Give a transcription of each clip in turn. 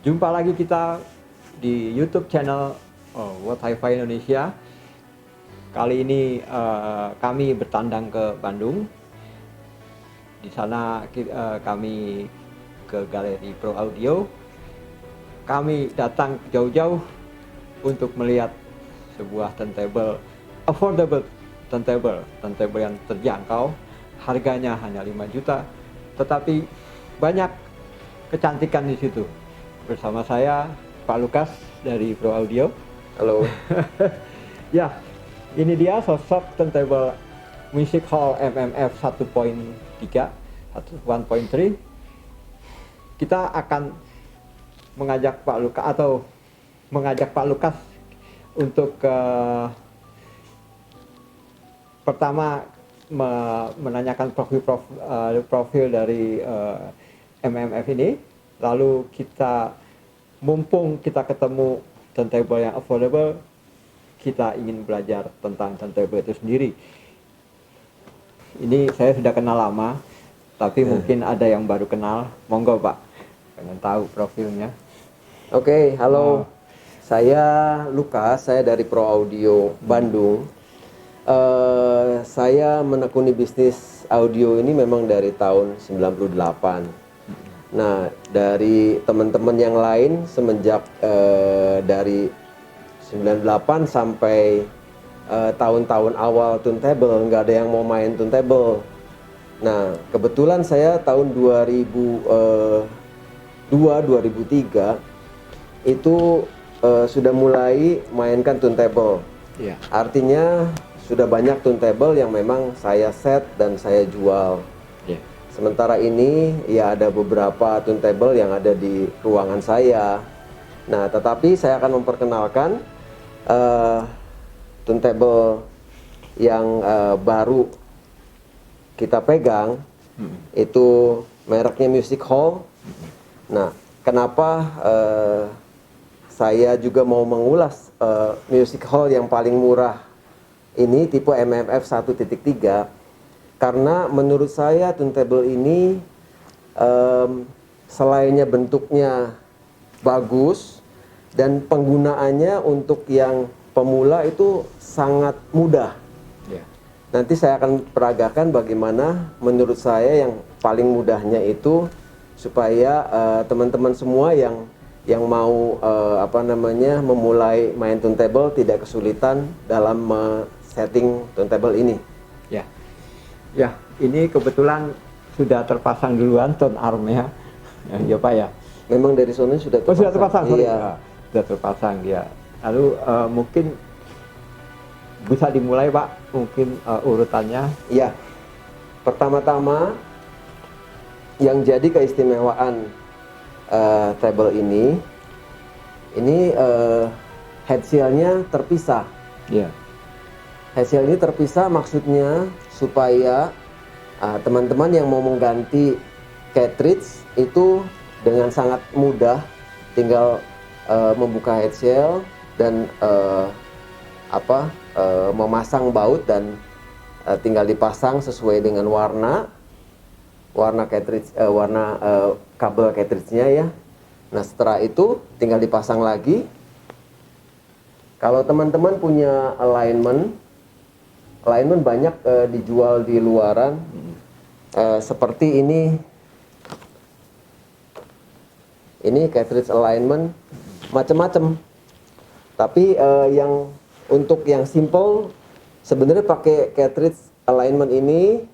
Jumpa lagi kita di YouTube channel World Hi-Fi Indonesia. Kali ini kami bertandang ke Bandung. Di sana kami ke Galeri Pro Audio. Kami datang jauh-jauh untuk melihat sebuah turntable, affordable turntable yang terjangkau. Harganya hanya 5 juta, tetapi banyak kecantikan di situ. Bersama saya Pak Lukas dari Pro Audio. Halo. Ya, ini dia sosok turntable Music Hall MMF 1.3 atau 1.3. Kita akan mengajak Pak Lukas untuk pertama menanyakan profil dari MMF ini. Lalu mumpung kita ketemu turntable yang affordable, kita ingin belajar tentang turntable itu sendiri. Ini saya sudah kenal lama, tapi mungkin ada yang baru kenal. Monggo Pak, pengen tahu profilnya. Oke, halo. Saya Lukas, saya dari Pro Audio Bandung. Saya menekuni bisnis audio ini memang dari tahun 98. Nah, dari teman-teman yang lain semenjak dari 98 sampai tahun-tahun awal turntable, nggak ada yang mau main turntable. Nah, kebetulan saya tahun 2002-2003 itu sudah mulai mainkan turntable. Iya. Artinya sudah banyak turntable yang memang saya set dan saya jual. Iya. Sementara ini ya ada beberapa turntable yang ada di ruangan saya. Nah, tetapi saya akan memperkenalkan turntable yang baru kita pegang. Itu mereknya Music Hall. Nah, kenapa saya juga mau mengulas Music Hall yang paling murah ini tipe MMF 1.3? Karena menurut saya turntable ini selainnya bentuknya bagus dan penggunaannya untuk yang pemula itu sangat mudah. Yeah. Nanti saya akan peragakan bagaimana menurut saya yang paling mudahnya itu supaya teman-teman semua yang mau memulai main turntable tidak kesulitan dalam setting turntable ini. Ya. Ya, ini kebetulan sudah terpasang duluan tone armnya. Ya Pak ya. Memang dari Sony sudah terpasang. Oh, sudah terpasang, sorry. Iya. Ya, sudah terpasang ya. Lalu mungkin bisa dimulai Pak, mungkin urutannya. Iya. Pertama-tama yang jadi keistimewaan treble ini head seal-nya terpisah. Iya. Head seal ini terpisah maksudnya supaya teman-teman yang mau mengganti cartridge itu dengan sangat mudah, tinggal membuka head seal dan memasang baut dan tinggal dipasang sesuai dengan warna cartridge, kabel cartridge-nya ya. Nah, setelah itu tinggal dipasang lagi. Kalau teman-teman punya alignment banyak dijual di luaran, seperti ini cartridge alignment macam-macam. Tapi yang untuk yang simple sebenarnya pakai cartridge alignment ini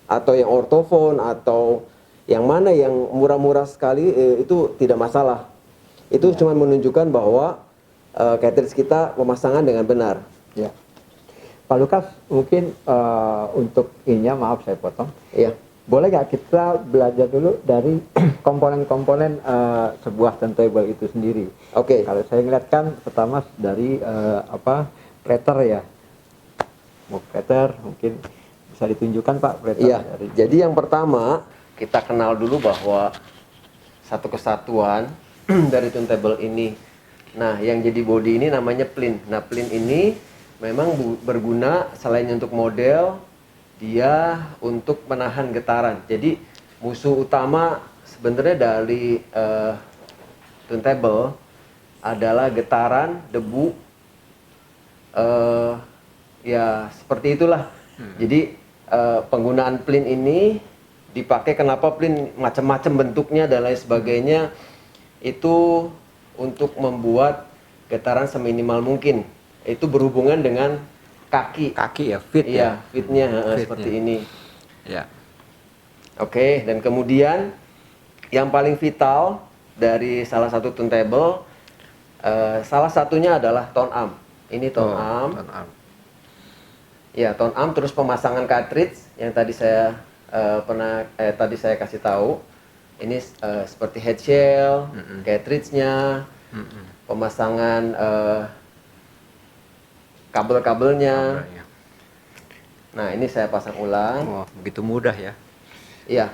atau yang ortofon atau yang mana yang murah-murah sekali, itu tidak masalah. Itu cuma menunjukkan bahwa cartridge kita pemasangan dengan benar. Ya. Pak Lukas, mungkin untuk ininya, maaf saya potong. Iya. Boleh nggak kita belajar dulu dari komponen-komponen sebuah turntable itu sendiri? Oke. Kalau saya ngeliat kan pertama dari plater ya. Mau plater mungkin bisa ditunjukkan Pak plater. Iya. Jadi yang pertama kita kenal dulu bahwa satu kesatuan dari turntable ini. Nah, yang jadi body ini namanya plin. Nah, plin ini memang berguna selain untuk model, dia untuk menahan getaran. Jadi musuh utama sebenarnya dari turntable adalah getaran, debu, ya seperti itulah. Jadi penggunaan plin ini dipakai, kenapa plin macam-macam bentuknya dan lain sebagainya, itu untuk membuat getaran seminimal mungkin. Itu berhubungan dengan kaki ya, fit iya, ya. fitnya Fitnya. seperti ini. Ya. Oke, dan kemudian yang paling vital dari salah satu turntable, salah satunya adalah tone arm. Ini tone arm. Tone arm. Ya, tone arm, terus pemasangan cartridge yang tadi saya tadi saya kasih tahu. Ini seperti head shell, cartridge-nya, pemasangan kabel-kabelnya. Nah, ini saya pasang ulang. Oh, begitu mudah ya. Iya,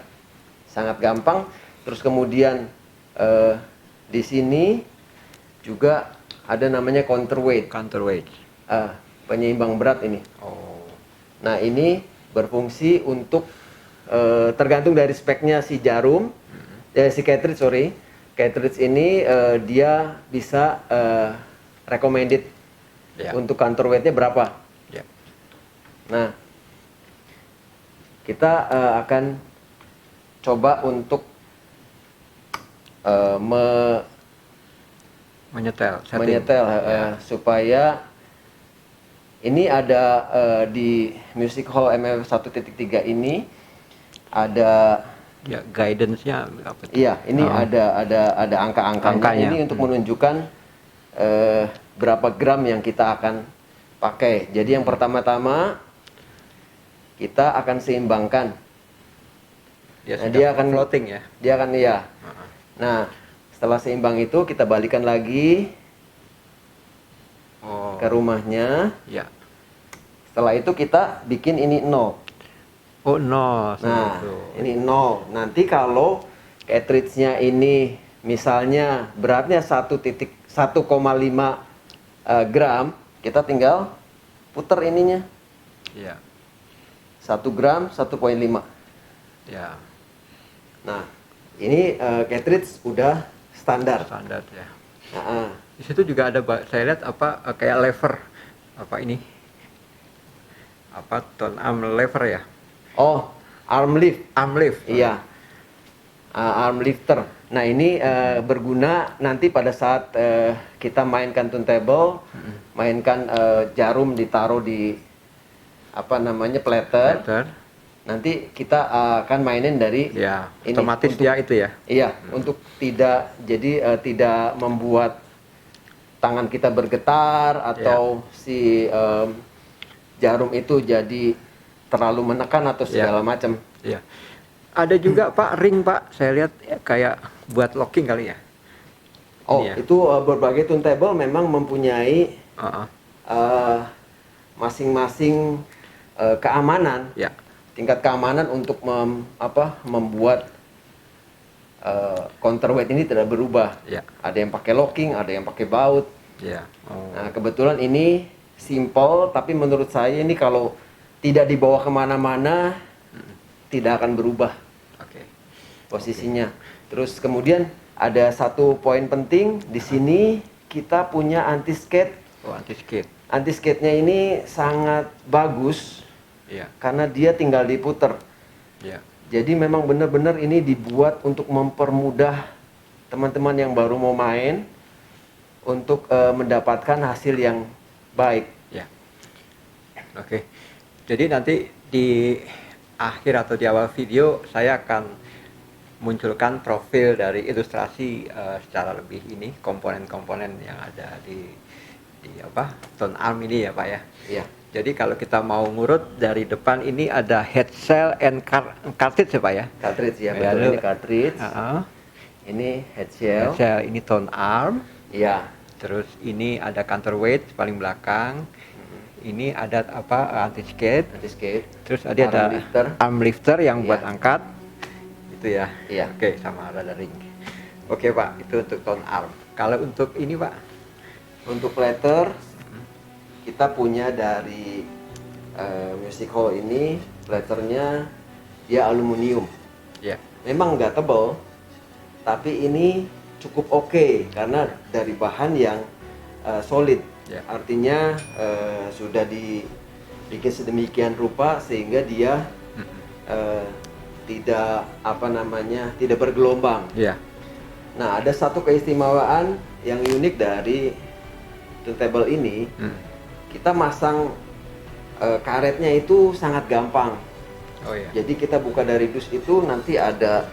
sangat gampang. Terus kemudian di sini juga ada namanya counterweight. Counterweight. Penyeimbang berat ini. Oh. Nah, ini berfungsi untuk tergantung dari speknya si jarum, si cartridge, sorry. Cartridge ini dia bisa recommended untuk counterweightnya berapa. Ya. Nah, kita akan coba untuk Menyetel, supaya ini ada di Music Hall MF 1.3 ini ada ya, guidance-nya apa? Iya, ini ada angka-angkanya. Ini untuk menunjukkan berapa gram yang kita akan pakai. Jadi yang pertama-tama kita akan seimbangkan. Dia akan floating ya. Dia akan Nah, setelah seimbang itu kita balikan lagi ke rumahnya. Ya. Setelah itu kita bikin ini 0. Oh, 0. Nah, ini 0. Nanti kalau cartridge-nya ini misalnya beratnya 1,5 gram, kita tinggal puter ininya. Iya. 1 gram 1,5. Ya. Nah, ini cartridge udah standar. Standar ya. Nah, Di situ juga ada, saya lihat kayak lever ini. Tone arm lever ya. oh, arm lift. Arm lift. Iya. Arm lifter. Nah, ini berguna nanti pada saat kita mainkan turntable, mainkan jarum ditaruh di plater. Nanti kita akan mainin dari Ya, ini, otomatis dia itu ya. Iya, untuk tidak membuat tangan kita bergetar atau si jarum itu jadi terlalu menekan atau segala macam. Iya. Ada juga Pak ring Pak, saya lihat kayak buat locking kali ya. Oh, Ini ya. itu berbagai turntable memang mempunyai masing-masing keamanan. Ya. Tingkat keamanan untuk membuat counterweight ini tidak berubah. Ya. Ada yang pakai locking, ada yang pakai baut. Ya. Oh. Nah, kebetulan ini simple, tapi menurut saya ini kalau tidak dibawa kemana-mana tidak akan berubah posisinya. Terus kemudian ada satu poin penting di sini, kita punya anti skate. Oh, anti skate. Anti skate-nya ini sangat bagus. Iya. Karena dia tinggal diputer. Iya. Jadi memang benar-benar ini dibuat untuk mempermudah teman-teman yang baru mau main untuk mendapatkan hasil yang baik. Ya. Oke. Jadi nanti di akhir atau di awal video saya akan munculkan profil dari ilustrasi secara lebih ini komponen-komponen yang ada di apa tone arm ini ya Pak ya. Iya. Jadi kalau kita mau ngurut dari depan ini ada head cell and cartridge ya Pak ya. Cartridge ya, betul. Lalu, Ini cartridge. Ini head shell. Head cell ini tone arm. Iya. Terus ini ada counterweight paling belakang. Ini ada apa anti skate. Terus ada arm lifter yang buat angkat. Itu ya. Iya. Oke, sama rada ring. Oke Pak, itu untuk tone arm. Kalau untuk ini Pak, untuk platter kita punya dari Music Hall ini, platternya dia aluminium. ya. Memang nggak tebal, tapi ini cukup oke karena dari bahan yang solid. Ya. Artinya sudah dibikin sedemikian rupa sehingga dia tidak tidak bergelombang. Ya. Nah, ada satu keistimewaan yang unik dari turntable ini. Kita masang karetnya itu sangat gampang. Oh iya. Jadi kita buka dari dus itu nanti ada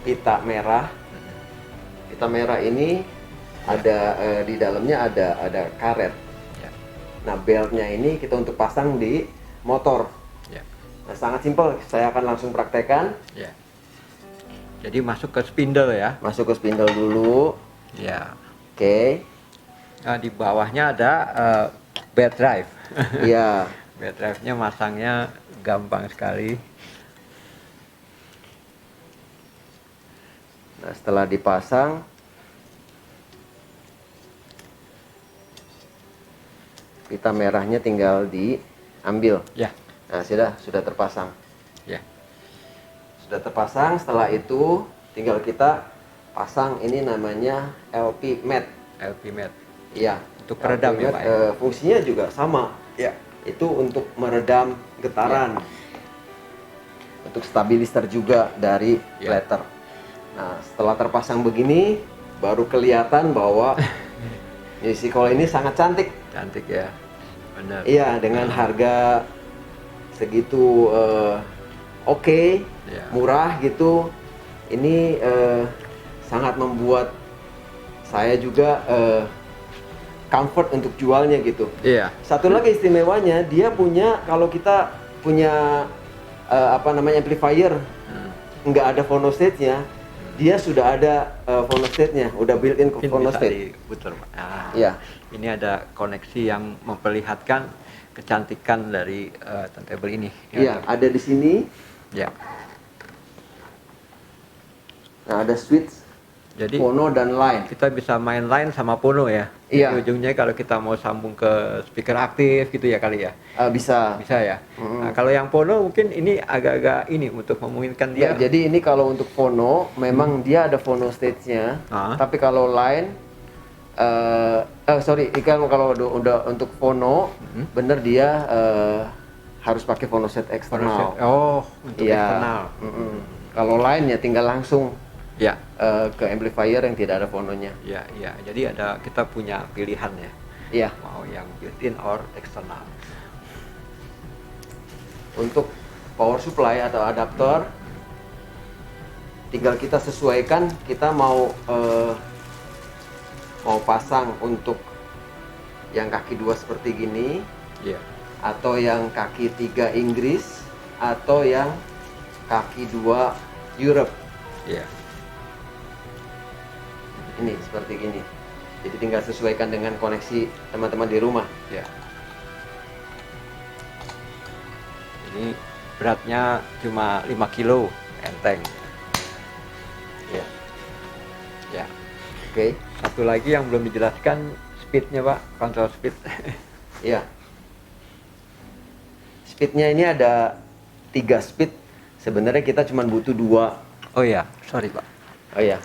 pita merah. Pita merah ini ada di dalamnya ada karet. Ya. Nah, beltnya ini kita untuk pasang di motor. Ya. Nah, sangat simpel. Saya akan langsung praktekkan. Ya. Jadi masuk ke spindle ya. Masuk ke spindle dulu. Ya. Oke. Nah, di bawahnya ada bed drive. Iya. Bed drive-nya masangnya gampang sekali. Nah, setelah dipasang, pita merahnya tinggal diambil. Ya. Nah, sudah terpasang. Ya. Sudah terpasang. Setelah itu tinggal kita pasang ini namanya LP mat. LP mat. Iya. Untuk peredam LP ya mat, Pak ya. fungsinya juga sama. Ya. Itu untuk meredam getaran. Untuk stabilizer juga dari Ya. platter. Nah, setelah terpasang begini, baru kelihatan bahwa Music Hall ini sangat cantik. Cantik ya. Benar. Iya, dengan harga segitu oke, Ya. murah gitu. Ini sangat membuat saya juga comfort untuk jualnya gitu. Iya. Satu lagi istimewanya, dia punya, kalau kita punya amplifier nggak ada phono stage-nya, dia sudah ada phono stage-nya, udah built-in ke Mungkin phono bisa stage. diputar Pak. Nah, Iya. ini ada koneksi yang memperlihatkan kecantikan dari turntable ini. Iya, ada di sini. Ya. Nah, ada switch Jadi phono dan line. kita bisa main line sama phono ya. Iya. Jadi ujungnya kalau kita mau sambung ke speaker aktif gitu ya kali ya. Bisa. Bisa ya. Nah, kalau yang phono mungkin ini agak-agak ini untuk memungkinkan dia. Ya, jadi ini kalau untuk phono memang dia ada phono stage-nya. Tapi kalau line kalau udah untuk phono bener dia harus pakai phono set eksternal. Oh, untuk Iya. eksternal. Kalau line ya tinggal langsung Ya. ke amplifier yang tidak ada phononya. Ya, ya. Jadi kita punya pilihan ya. Iya. Mau yang built-in or eksternal. Untuk power supply atau adaptor tinggal kita sesuaikan, kita mau pasang untuk yang kaki 2 seperti gini, Iya. atau yang kaki 3 Inggris, atau yang kaki 2 Europe. Iya. Ini seperti gini. Jadi tinggal sesuaikan dengan koneksi teman-teman di rumah. Ya. Ini beratnya cuma 5 kilo, enteng. Ya. Ya. Oke. Satu lagi yang belum dijelaskan speednya Pak, control speed. Ya. Speednya ini ada 3 speed. Sebenarnya kita cuma butuh 2. Oh ya, sorry Pak. Oh ya.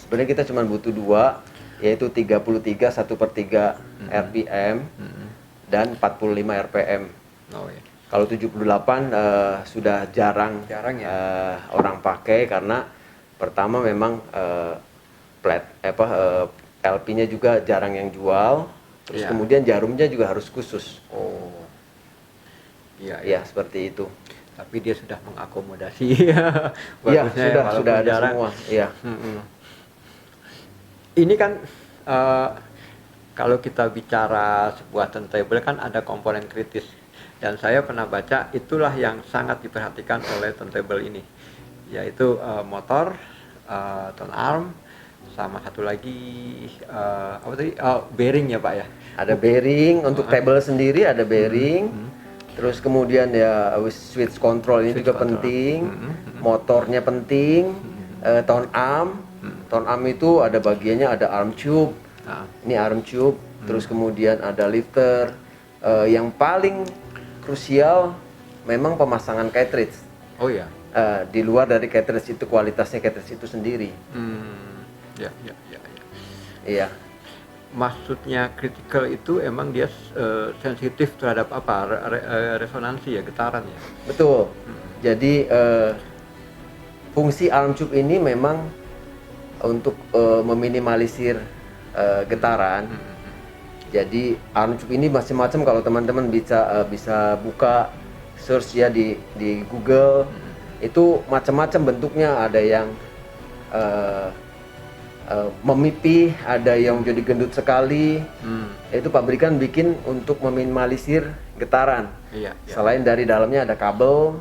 Sebenarnya kita cuma butuh 2, yaitu 33 1/3 RPM dan 45 RPM. Oh ya. Kalau 78 sudah jarang ya. orang pakai karena pertama memang LP-nya juga jarang yang jual. Terus kemudian jarumnya juga harus khusus. Oh. Iya, Ya, seperti itu. Tapi dia sudah mengakomodasi Iya, bagusnya ya, walaupun sudah ada jarang. semua. Iya. Ini kan kalau kita bicara sebuah turntable kan ada komponen kritis, dan saya pernah baca itulah yang sangat diperhatikan oleh turntable ini, yaitu motor, tone arm, sama satu lagi apa tadi, bearing ya Pak ya. Ada bearing untuk table sendiri, ada bearing. Terus kemudian ya switch control ini Switch juga control. penting. Motornya penting. Tone arm. Tone arm itu ada bagiannya, ada arm tube. Ini arm tube. Terus kemudian ada lifter. Yang paling krusial memang pemasangan cartridge. Oh ya. Di luar dari cartridge itu, kualitasnya cartridge itu sendiri. Ya. Iya. Maksudnya critical itu emang dia sensitif terhadap apa? Resonansi ya, getaran ya. Betul. Jadi fungsi arm tube ini memang untuk meminimalisir getaran. Jadi arm tube ini macam-macam, kalau teman-teman bisa buka search ya di Google. Itu macam-macam bentuknya, ada yang memipih, ada yang jadi gendut sekali. Itu pabrikan bikin untuk meminimalisir getaran. Iya. Selain dari dalamnya ada kabel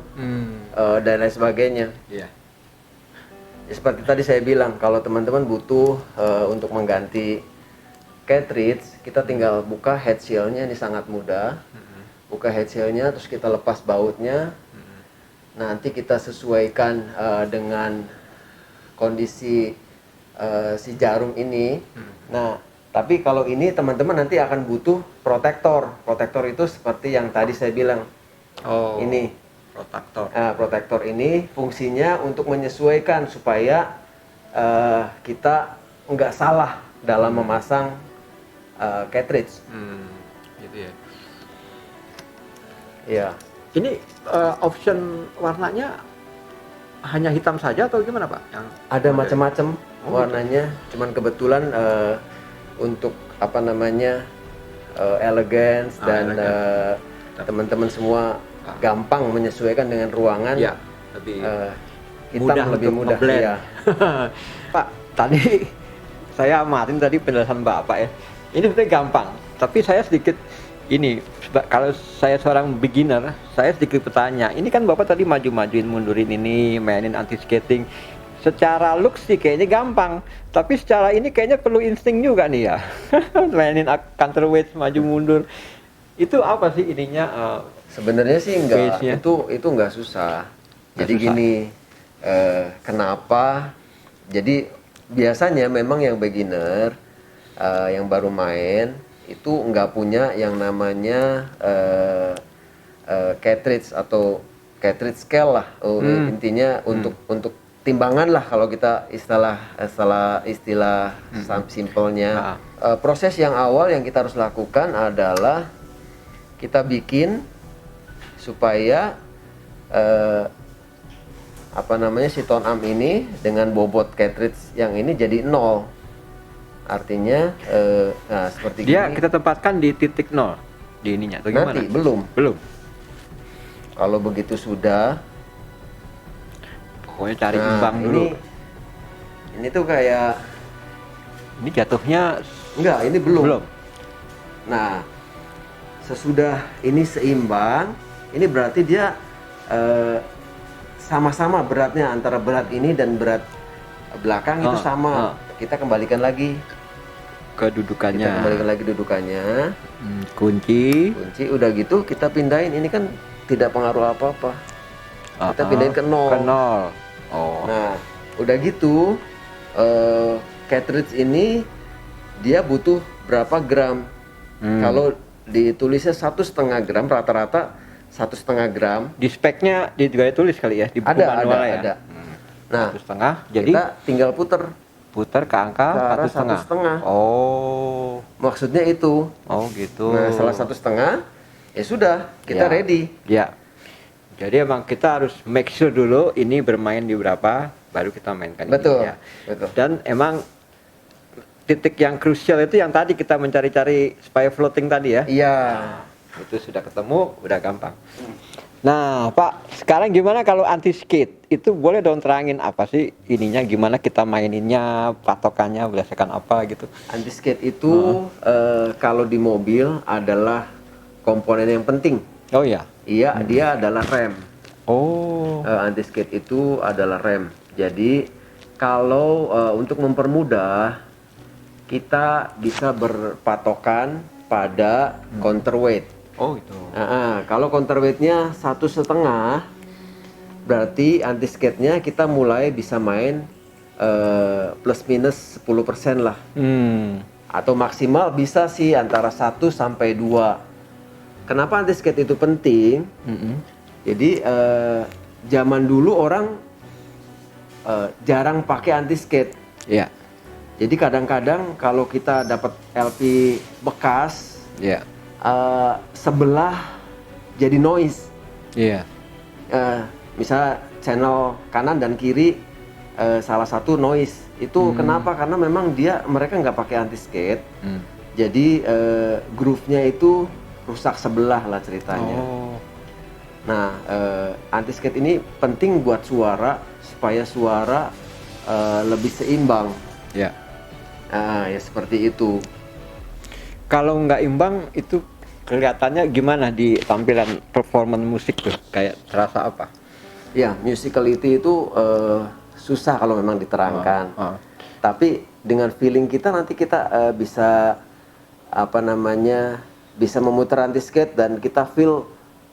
dan lain sebagainya. Iya. Ya, seperti tadi saya bilang, kalau teman-teman butuh untuk mengganti cartridge, kita tinggal buka head shield-nya, ini sangat mudah. Buka head shield-nya, terus kita lepas bautnya. Nanti kita sesuaikan dengan kondisi si jarum ini. Nah, tapi kalau ini teman-teman nanti akan butuh protektor. Protektor itu seperti yang tadi saya bilang. Oh. Ini Protektor. protektor ini fungsinya untuk menyesuaikan supaya kita nggak salah dalam memasang cartridge. Gitu ya. Iya. Ini option warnanya hanya hitam saja atau gimana Pak? Yang Ada macam-macam Oh, warnanya. Cuman kebetulan untuk apa namanya elegance dan teman-teman semua gampang menyesuaikan dengan ruangan. Ya, lebih hitam mudah lebih untuk mudah. ngeblend. Iya. Pak, tadi saya amatin tadi penjelasan Bapak ya. Ini sebenarnya gampang, tapi saya sedikit ini, kalau saya seorang beginner, saya sedikit bertanya. Ini kan Bapak tadi maju-majuin, mundurin ini, mainin anti skating. Secara look sih kayaknya gampang, tapi secara ini kayaknya perlu insting juga nih ya. Mainin counterweight, maju mundur. Itu apa sih ininya? Sebenarnya sih enggak, Base-nya. itu enggak susah. Jadi susah. gini, kenapa? Jadi biasanya memang yang beginner, yang baru main itu enggak punya yang namanya cartridge atau cartridge scale lah. Intinya untuk timbangan lah kalau kita istilah simpelnya. Proses yang awal yang kita harus lakukan adalah kita bikin supaya si tone arm ini dengan bobot cartridge yang ini jadi 0. Artinya nah seperti Dia gini. kita tempatkan di titik 0 di ininya atau gimana? Nanti belum. Kalau begitu sudah, pokoknya cari imbang dulu. Ini tuh kayak Ini jatuhnya enggak, ini belum. Belum. Nah, sesudah ini seimbang, ini berarti dia sama-sama beratnya, antara berat ini dan berat belakang itu sama. Kita kembalikan lagi. Kedudukannya. Kita kembalikan lagi dudukannya. Kunci. Udah gitu kita pindahin. Ini kan tidak pengaruh apa-apa. Kita pindahin ke 0. Ke 0. Oh. Nah, udah gitu cartridge ini dia butuh berapa gram? Kalau ditulisnya 1,5 gram, rata-rata 1,5 gram. Di speknya juga tulis kali ya di buku manual ya. Ada. Nah, 1,5. Jadi kita tinggal puter putar ke angka ke arah 1,5. 1,5. Oh. Maksudnya itu. Oh gitu. Nah, setelah 1,5 ya sudah, kita Ya. ready. Ya. Jadi emang kita harus make sure dulu ini bermain di berapa, baru kita mainkan. Betul. Ini, ya. Betul. Dan emang titik yang krusial itu yang tadi kita mencari-cari supaya floating tadi ya. Iya. Itu sudah ketemu, udah gampang. Nah, Pak, sekarang gimana kalau anti skate? Itu boleh dong terangin apa sih ininya, gimana kita maininnya, patokannya berdasarkan apa gitu? Anti skate itu kalau di mobil adalah komponen yang penting. Oh iya. Iya, dia adalah rem. Oh. Anti skate itu adalah rem. Jadi kalau untuk mempermudah, kita bisa berpatokan pada counterweight. Oh itu. Kalau counterweightnya 1,5, berarti anti skate-nya kita mulai bisa main plus minus 10% lah. Atau maksimal bisa sih antara 1 sampai 2. Kenapa anti skate itu penting? Jadi zaman dulu orang jarang pakai anti skate. Iya. Jadi kadang-kadang kalau kita dapat LP bekas, sebelah jadi noise. Iya. Misalnya channel kanan dan kiri salah satu noise. Itu kenapa? Karena memang mereka nggak pakai anti skate. Jadi groove-nya itu rusak sebelah lah ceritanya. Nah, anti skate ini penting buat suara supaya suara lebih seimbang. Ya. Ya seperti itu. Kalau nggak imbang itu kelihatannya gimana di tampilan performance musik tuh? Kayak terasa apa? Ya, musicality itu susah kalau memang diterangkan. Tapi dengan feeling kita nanti kita bisa bisa memutar anti skate dan kita feel,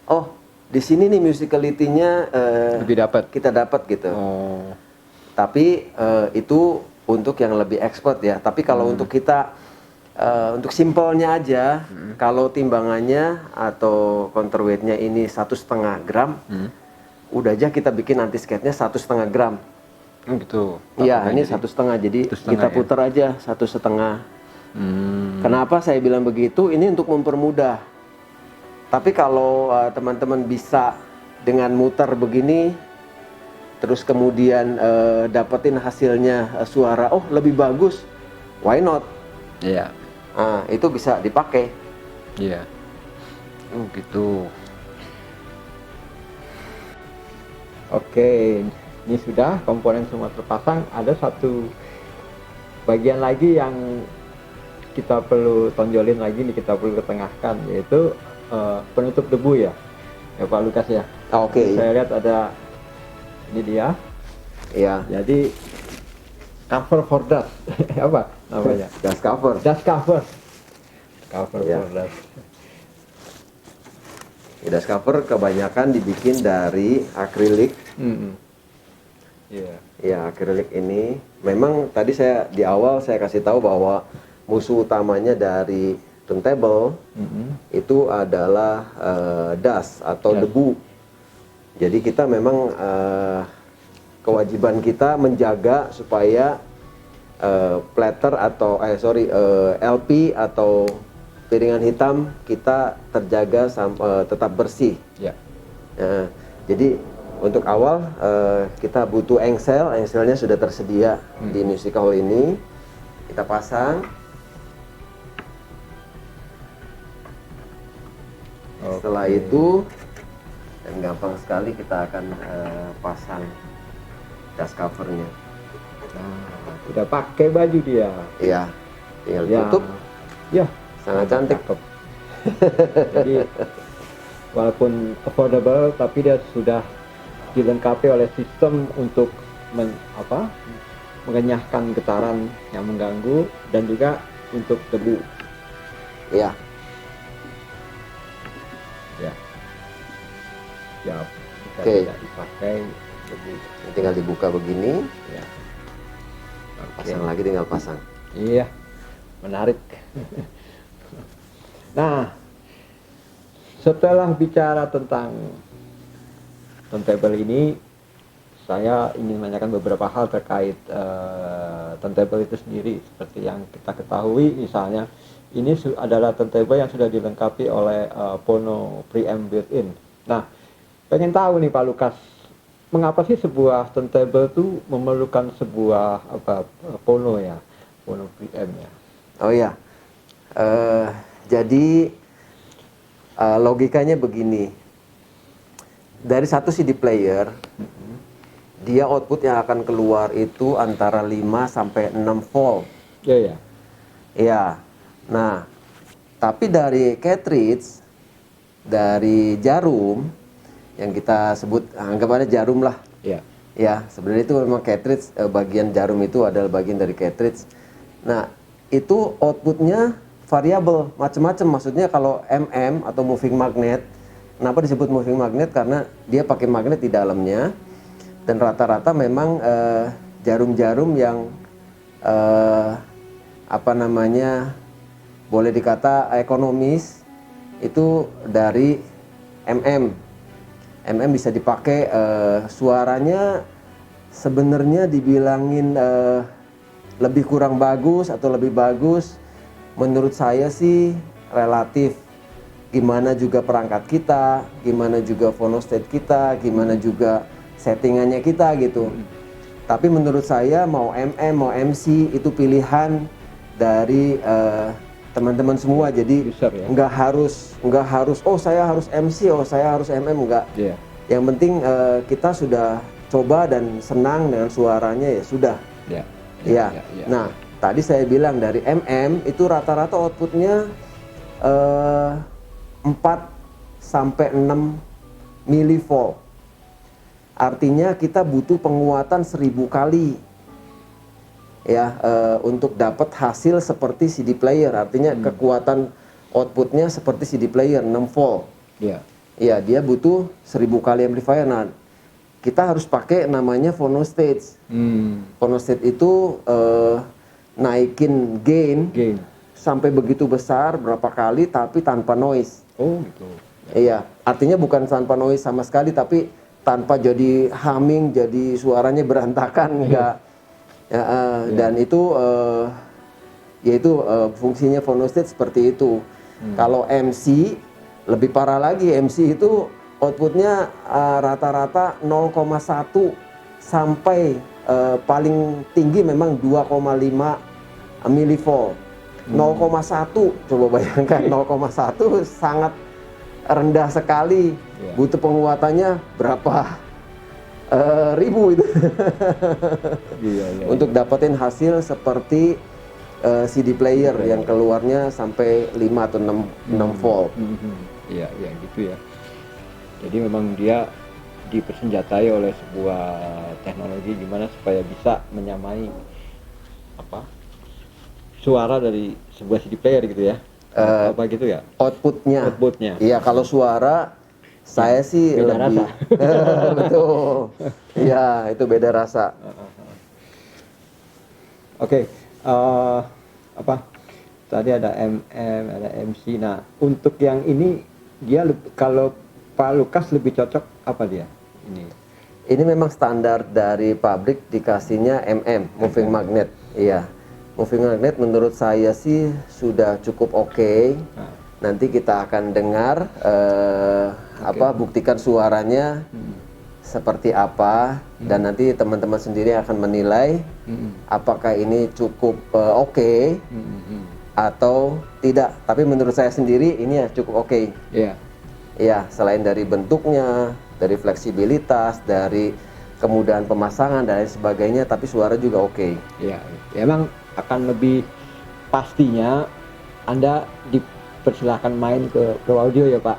oh di sini nih musicality-nya lebih dapat. Kita dapat gitu. Tapi itu untuk yang lebih expert ya. Tapi kalau untuk kita untuk simpelnya aja, kalau timbangannya atau counterweight-nya ini 1,5 gram, udah aja kita bikin anti skate-nya 1,5 gram. Gitu. Iya, ini 1,5. Jadi kita putar aja 1,5. Kenapa saya bilang begitu? Ini untuk mempermudah. Tapi kalau teman-teman bisa dengan muter begini, terus kemudian dapetin hasilnya suara, oh lebih bagus, why not? Iya. Itu bisa dipakai. Iya. Gitu. Oke, ini sudah komponen semua terpasang. Ada satu bagian lagi yang kita perlu tonjolin lagi nih, kita perlu ketengahkan, yaitu penutup debu ya Pak Lukas ya. Oke. Saya lihat ada ini dia. Iya. Jadi cover for dust apa namanya? Dust cover. Dust cover. Cover Ya. for dust. Dust cover kebanyakan dibikin dari akrilik. Iya. Ya, akrilik ini memang tadi di awal saya kasih tahu bahwa musuh utamanya dari turntable itu adalah dust atau debu. Jadi kita memang kewajiban kita menjaga supaya platter atau LP atau piringan hitam kita terjaga tetap bersih. Ya. Jadi untuk awal kita butuh engselnya sudah tersedia di music hall ini. Kita pasang. Setelah itu, dan gampang sekali kita akan pasang dust covernya. Udah pakai baju dia. Iya, tinggal tutup. Ya, sangat cantik. Jadi walaupun affordable, tapi dia sudah dilengkapi oleh sistem untuk mengenyahkan getaran yang mengganggu dan juga untuk debu. Iya. Ya. Siap. Jika tidak dipakai debu. Tinggal dibuka begini. Ya. Pasang lagi, tinggal pasang. Iya. Menarik. Nah, setelah bicara tentang turntable ini, saya ingin menanyakan beberapa hal terkait turntable itu sendiri. Seperti yang kita ketahui, misalnya ini adalah turntable yang sudah dilengkapi oleh Phono preamp built-in. Nah, pengen tahu nih Pak Lukas, mengapa sih sebuah turntable itu memerlukan sebuah Phono ya, Phono preamp ya? Oh ya, jadi logikanya begini. dari satu CD player, dia output yang akan keluar itu antara 5 sampai 6 volt. Iya, ya. Ya. Nah, tapi dari cartridge, dari jarum yang kita sebut anggapannya jarum lah. Iya. Ya, sebenarnya itu memang cartridge, bagian jarum itu adalah bagian dari cartridge. Nah, itu outputnya variabel, macam-macam. Maksudnya kalau MM atau moving magnet, kenapa disebut moving magnet? Karena dia pakai magnet di dalamnya, dan rata-rata memang jarum-jarum yang apa namanya, boleh dikata ekonomis, itu dari MM. MM bisa dipakai, suaranya sebenarnya dibilangin lebih kurang bagus atau lebih bagus. Menurut saya sih relatif. Gimana juga perangkat kita, gimana juga phonostat kita, gimana juga settingannya kita gitu. Tapi menurut saya mau MM mau MC itu pilihan dari teman-teman semua. Jadi User, ya? nggak harus oh saya harus MC, oh saya harus MM, enggak. Iya. Yang penting kita sudah coba dan senang dengan suaranya, ya sudah. Iya. Ya. Nah, tadi saya bilang dari MM itu rata-rata outputnya 4 sampai 6 milivolt. Artinya kita butuh penguatan 1000 kali ya, untuk dapat hasil seperti CD player. Artinya kekuatan outputnya seperti CD player 6 volt. Iya. Ya, dia butuh 1000 kali amplifier. Nah, kita harus pakai namanya phonostage. Phonostage itu naikin gain sampai begitu besar berapa kali tapi tanpa noise. Oh gitu. Iya, artinya bukan tanpa noise sama sekali, tapi tanpa jadi humming, jadi suaranya berantakan, enggak. Ya, dan itu yaitu fungsinya phonostage seperti itu. Kalau MC lebih parah lagi, MC itu outputnya rata-rata 0,1 sampai paling tinggi memang 2,5 milivolt. 0,1 coba bayangkan, 0,1 sangat rendah sekali. Butuh penguatannya berapa ribu itu untuk dapetin hasil seperti CD player yang keluarnya sampai 5 atau 6 volt. Iya, iya gitu ya. Jadi memang dia dipersenjatai oleh sebuah teknologi gimana supaya bisa menyamai apa suara dari sebuah CD player gitu ya. Apa gitu ya? Outputnya. Iya, kalau suara saya sih beda lebih rasa. betul. Iya, itu beda rasa. Oke, apa? Tadi ada MM, ada MC. Nah, untuk yang ini dia kalau Pak Lukas lebih cocok apa dia? Ini memang standar dari pabrik dikasihnya MM, moving magnet. Iya. Moving magnet menurut saya sih sudah cukup oke. Nanti kita akan dengar buktikan suaranya seperti apa, dan nanti teman-teman sendiri akan menilai apakah ini cukup oke atau tidak. Tapi menurut saya sendiri ini ya cukup oke. Iya. Iya, selain dari bentuknya, dari fleksibilitas, dari kemudahan pemasangan dan lain sebagainya, tapi suara juga oke. Iya, emang akan lebih pastinya Anda dipersilahkan main ke Pro Audio ya Pak.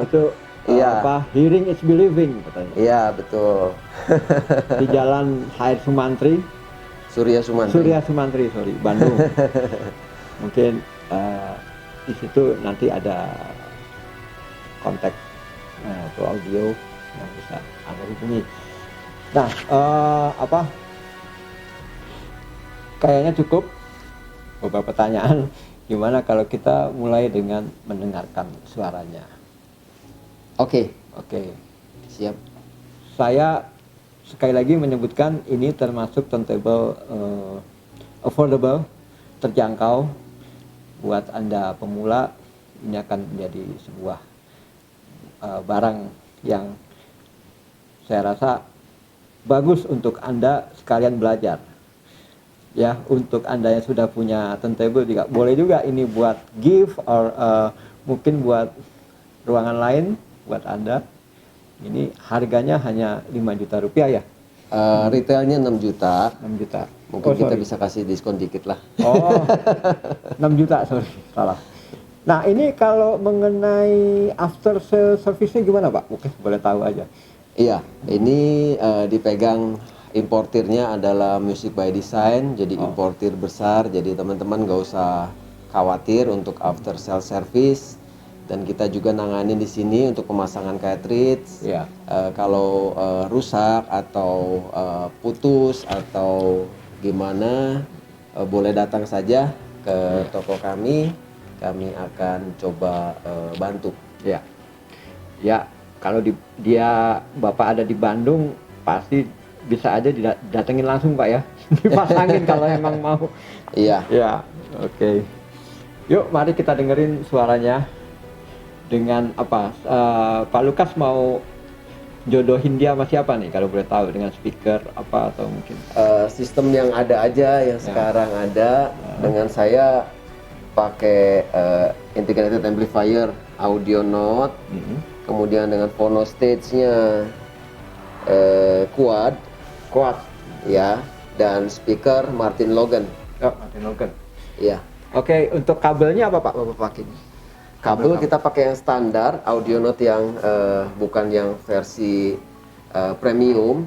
Itu Iya. hearing is believing katanya. Iya, betul. Di Jalan Hair Sumantri, Surya Sumantri, Bandung. Mungkin di situ nanti ada kontak Pro Audio yang bisa Anda hubungi. Nah, kayaknya cukup beberapa pertanyaan. Gimana kalau kita mulai dengan mendengarkan suaranya? Oke. Siap. Saya sekali lagi menyebutkan ini termasuk turntable affordable, terjangkau buat Anda pemula. Ini akan menjadi sebuah barang yang saya rasa bagus untuk Anda sekalian belajar. Ya, untuk Anda yang sudah punya turntable juga boleh juga ini buat gift or mungkin buat ruangan lain buat Anda. Ini harganya hanya 5 juta rupiah ya? Retailnya 6 juta. 6 juta. Mungkin kita bisa kasih diskon dikit lah. Oh, 6 juta, sorry, salah. Nah, ini kalau mengenai after sale service-nya gimana, Pak? Mungkin boleh tahu aja. Iya, ini dipegang importirnya adalah Music by Design, jadi importir besar, jadi teman-teman nggak usah khawatir untuk after sale service. Dan kita juga nanganin di sini untuk pemasangan cartridge. Iya. Kalau rusak atau putus atau gimana, boleh datang saja ke toko kami akan coba bantu. Ya, ya kalau dia Bapak ada di Bandung pasti bisa aja didatengin langsung Pak ya, dipasangin kalau emang mau. Iya. Ya, oke. Yuk, mari kita dengerin suaranya. Dengan apa? Pak Lukas mau jodohin dia sama siapa nih kalau boleh tahu, dengan speaker apa atau mungkin? Sistem yang ada aja yang sekarang ada. Dengan saya pakai integrated amplifier audio note, kemudian dengan phono stage-nya quad, ya, dan speaker Martin Logan. Oh, Martin Logan. Iya. Oke, untuk kabelnya apa Pak Bapak pakai? Kabel kita pakai yang standar, audio note yang bukan yang versi premium,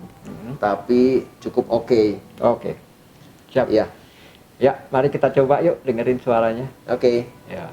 tapi cukup oke. Oke, siap. Ya, Ya, mari kita coba yuk dengerin suaranya. oke. Ya.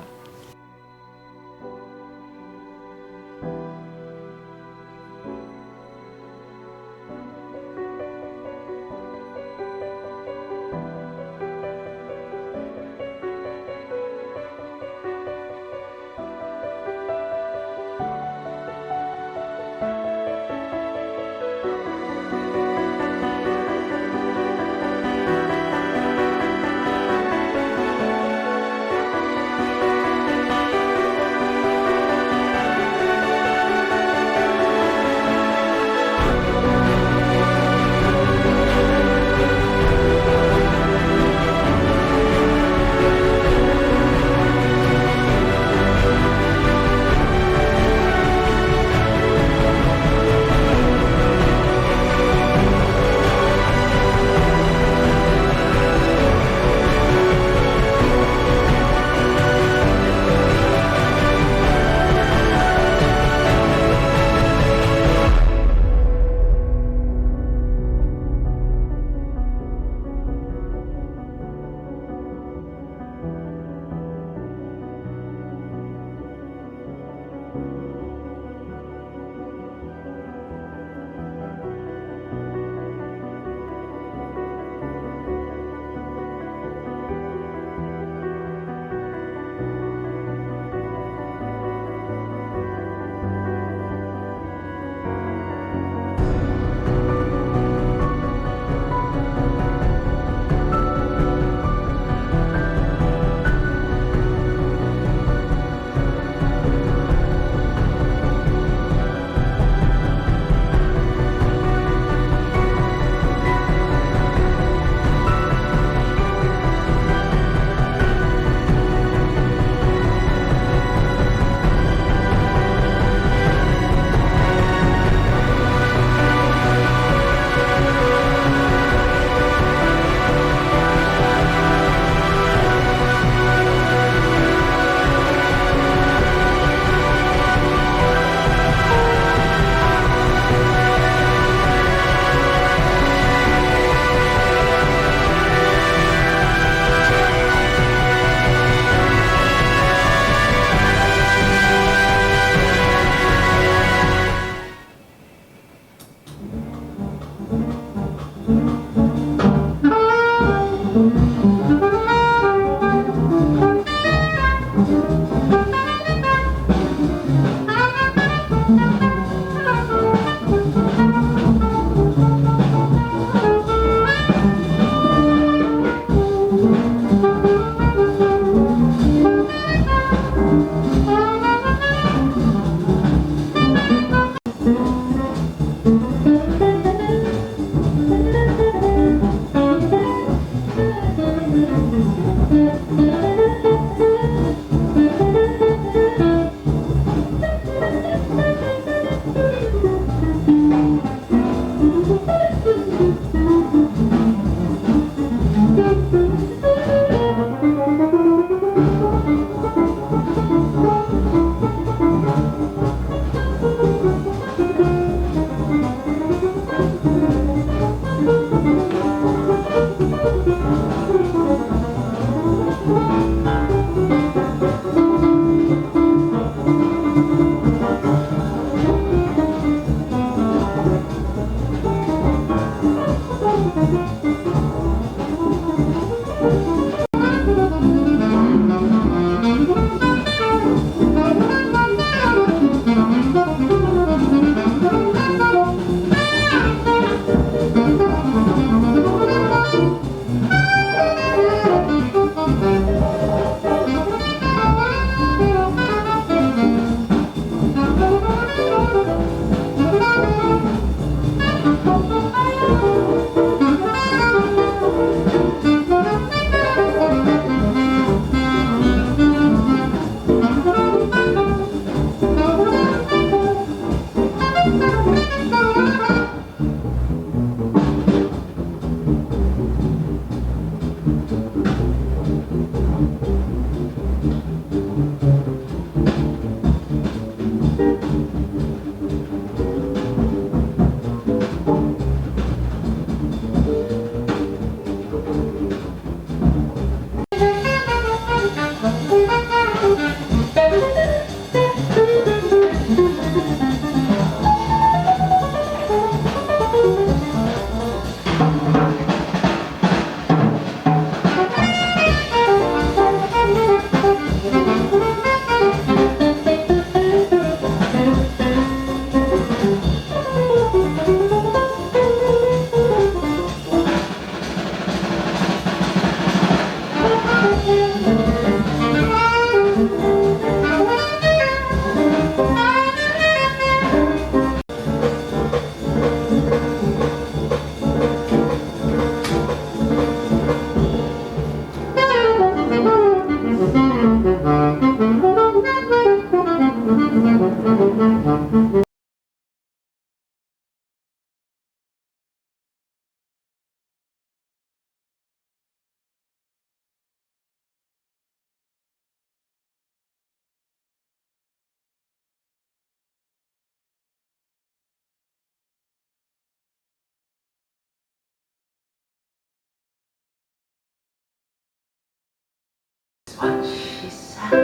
What she said,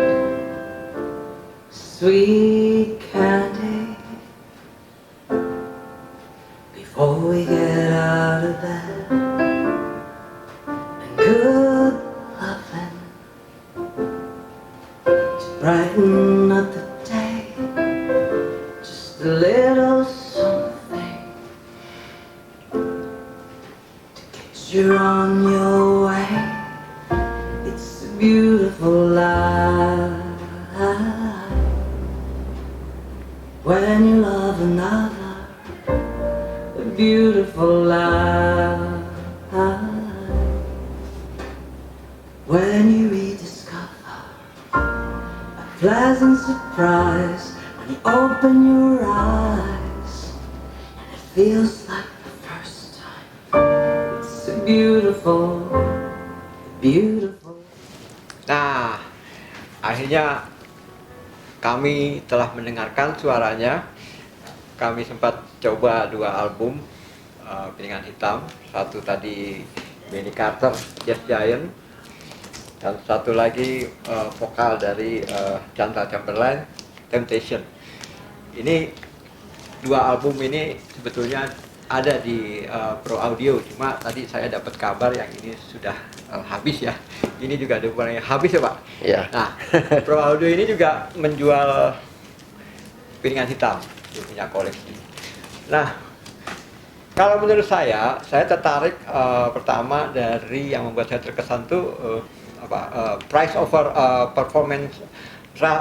sweet candy, before we get out of bed, and good loving to brighten up the day, just a little something to get you on your way. It's a beautiful life when you love another. A beautiful life when you rediscover a pleasant surprise when you open your eyes and it feels like the first time. It's a beautiful. Nah, akhirnya kami telah mendengarkan suaranya. Kami sempat coba 2 album Piringan Hitam. Satu tadi Benny Carter, Jazz Giant, dan satu lagi vokal dari Chantal Chamberlain, Temptation. Ini 2 album ini sebetulnya ada di Pro Audio, cuma tadi saya dapat kabar yang ini sudah habis ya. Ini juga ada yang habis ya Pak? Iya. Nah, Pro Audio ini juga menjual piringan hitam, dia punya koleksi. Nah, kalau menurut saya tertarik pertama dari yang membuat saya terkesan tuh price over performance,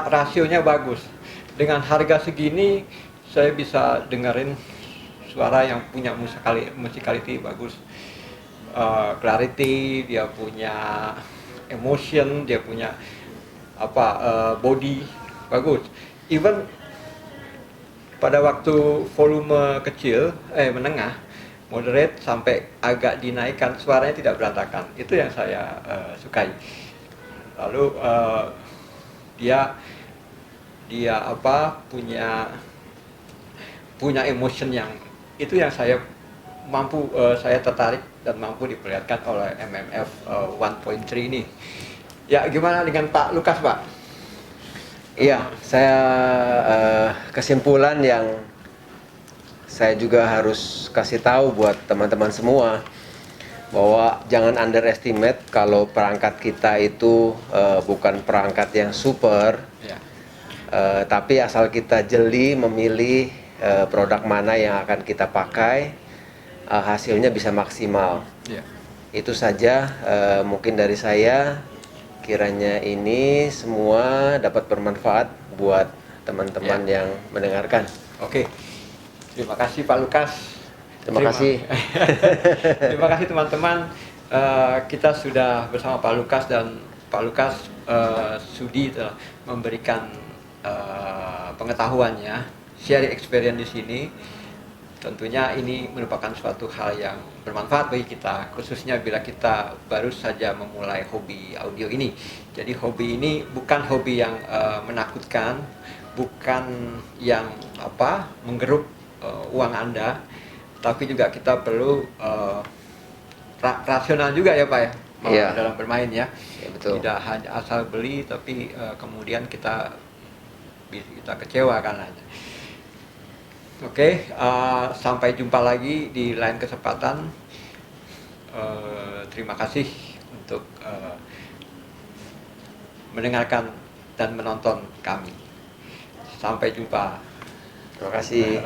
rasionya bagus. Dengan harga segini saya bisa dengerin suara yang punya musicality bagus, clarity, dia punya emotion, dia punya body bagus. Even pada waktu volume kecil, menengah, moderate sampai agak dinaikkan, suaranya tidak berantakan. Itu yang saya sukai. Lalu dia punya emotion yang itu yang saya tertarik dan mampu diperlihatkan oleh MMF 1.3 ini. Ya, gimana dengan Pak Lukas, Pak? Iya, saya kesimpulan yang saya juga harus kasih tahu buat teman-teman semua. bahwa jangan underestimate kalau perangkat kita itu bukan perangkat yang super, Ya. tapi asal kita jeli memilih produk mana yang akan kita pakai, hasilnya bisa maksimal. Ya. Itu saja mungkin dari saya. Kiranya ini semua dapat bermanfaat buat teman-teman yang mendengarkan. Oke. Terima kasih Pak Lukas. Terima kasih. Terima kasih teman-teman. Kita sudah bersama Pak Lukas, dan Pak Lukas sudi telah memberikan pengetahuannya, sharing experience di sini. Tentunya ini merupakan suatu hal yang bermanfaat bagi kita, khususnya bila kita baru saja memulai hobi audio ini. Jadi hobi ini bukan hobi yang menakutkan, bukan yang menggeruk uang Anda, tapi juga kita perlu rasional juga ya Pak ya, Iya. dalam bermain ya. Ya, betul. Tidak hanya asal beli, tapi kemudian kita kecewa karena. Oke, sampai jumpa lagi di lain kesempatan. Terima kasih untuk mendengarkan dan menonton kami. Sampai jumpa. Terima kasih.